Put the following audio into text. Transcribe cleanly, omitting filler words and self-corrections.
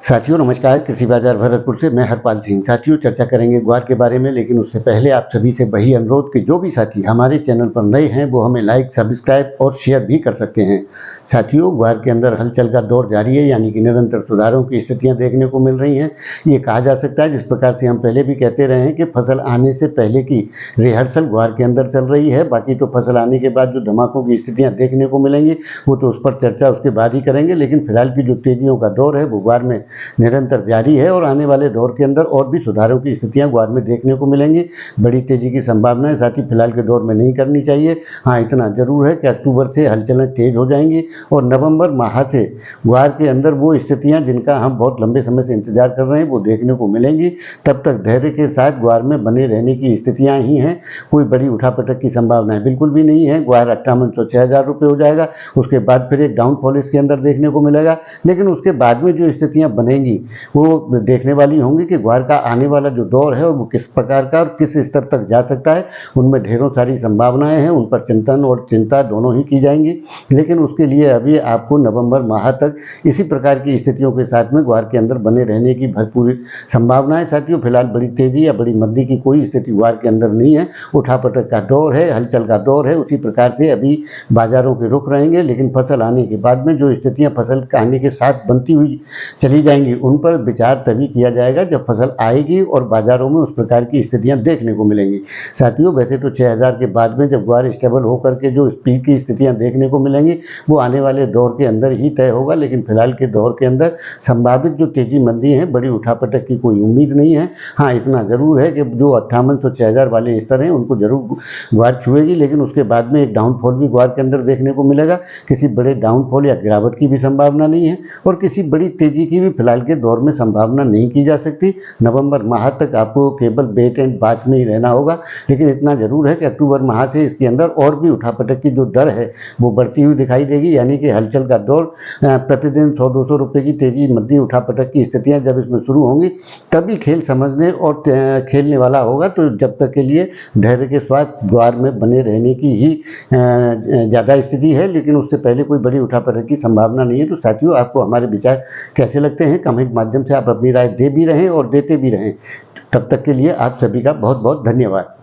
साथियों नमस्कार। कृषि बाजार भरतपुर से मैं हरपाल सिंह। साथियों चर्चा करेंगे ग्वार के बारे में, लेकिन उससे पहले आप सभी से वही अनुरोध कि जो भी साथी हमारे चैनल पर नए हैं वो हमें लाइक, सब्सक्राइब और शेयर भी कर सकते हैं। साथियों ग्वार के अंदर हलचल का दौर जारी है, यानी कि निरंतर सुधारों की स्थितियां देखने को मिल रही हैं। ये कहा जा सकता है, जिस प्रकार से हम पहले भी कहते रहे हैं कि फसल आने से पहले की रिहर्सल ग्वार के अंदर चल रही है। बाकी तो फसल आने के बाद जो धमाकों की स्थितियां देखने को मिलेंगी वो तो उस पर चर्चा उसके बाद ही करेंगे, लेकिन फिलहाल की जो तेजियों का दौर है वो ग्वार में निरंतर जारी है और आने वाले दौर के अंदर और भी सुधारों की स्थितियां ग्वार में देखने को मिलेंगी। बड़ी तेजी की संभावना है, साथ ही फिलहाल के दौर में नहीं करनी चाहिए। हाँ, इतना जरूर है कि अक्टूबर से हलचलें तेज हो जाएंगी और नवंबर माह से ग्वार के अंदर वो स्थितियां जिनका हम बहुत लंबे समय से इंतजार कर रहे हैं वो देखने को मिलेंगी। तब तक धैर्य के साथ ग्वार में बने रहने की स्थितियां ही हैं। कोई बड़ी उठापटक की संभावना बिल्कुल भी नहीं है। ग्वार 5806,000 रुपये हो जाएगा, उसके बाद फिर एक डाउनफॉल इसके अंदर देखने को मिलेगा। लेकिन उसके बाद में जो स्थितियां बनेंगी वो देखने वाली होंगी कि ग्वार का आने वाला जो दौर है वो किस प्रकार का और किस स्तर तक जा सकता है। उनमें ढेरों सारी संभावनाएं हैं, उन पर चिंतन और चिंता दोनों ही की जाएंगी। लेकिन उसके लिए अभी आपको नवंबर माह तक इसी प्रकार की स्थितियों के साथ में ग्वार के अंदर बने रहने की भरपूर संभावना है। साथियों फिलहाल बड़ी तेजी या बड़ी मंदी की कोई स्थिति ग्वार के अंदर नहीं है। उठापटक का दौर है, हलचल का दौर है, उसी प्रकार से अभी बाजारों के रुख रहेंगे। लेकिन फसल आने के बाद में जो स्थितियां फसल आने के साथ बनती हुई चली जाएंगी उन पर विचार तभी किया जाएगा जब फसल आएगी और बाजारों में उस प्रकार की स्थितियां देखने को मिलेंगी। साथियों वैसे तो 6000 के बाद में जब ग्वार स्टेबल होकर के जो स्पीड की स्थितियां देखने को मिलेंगी वो आने वाले दौर के अंदर ही तय होगा। लेकिन फिलहाल के दौर के अंदर संभावित जो तेजी मंदी है, बड़ी उठापटक की कोई उम्मीद नहीं है। हाँ, इतना जरूर है कि जो 5800-6000 वाले स्तर हैं उनको जरूर ग्वार छुएगी, लेकिन उसके बाद में एक डाउनफॉल भी ग्वार के अंदर देखने को मिलेगा। किसी बड़े डाउनफॉल या गिरावट की भी संभावना नहीं है और किसी बड़ी तेजी की भी फिलहाल के दौर में संभावना नहीं की जा सकती। नवंबर माह तक आपको केवल वेट एंड वॉच में ही रहना होगा। लेकिन इतना जरूर है कि अक्टूबर माह से इसके अंदर और भी उठापटक की जो दर है वो बढ़ती हुई दिखाई देगी, यानी कि हलचल का दौर प्रतिदिन 100-200 रुपये की तेजी मंदी उठापटक की स्थितियां जब इसमें शुरू होंगी तभी खेल समझने और खेलने वाला होगा। तो जब तक के लिए धैर्य के साथ ग्वार में बने रहने की ही ज़्यादा स्थिति है, लेकिन उससे पहले कोई बड़ी उठापटक की संभावना नहीं है। तो साथियों आपको हमारे विचार कैसे लगते हैं कमेंट माध्यम से आप अपनी राय दे भी रहें और देते भी रहें। तब तक के लिए आप सभी का बहुत बहुत धन्यवाद।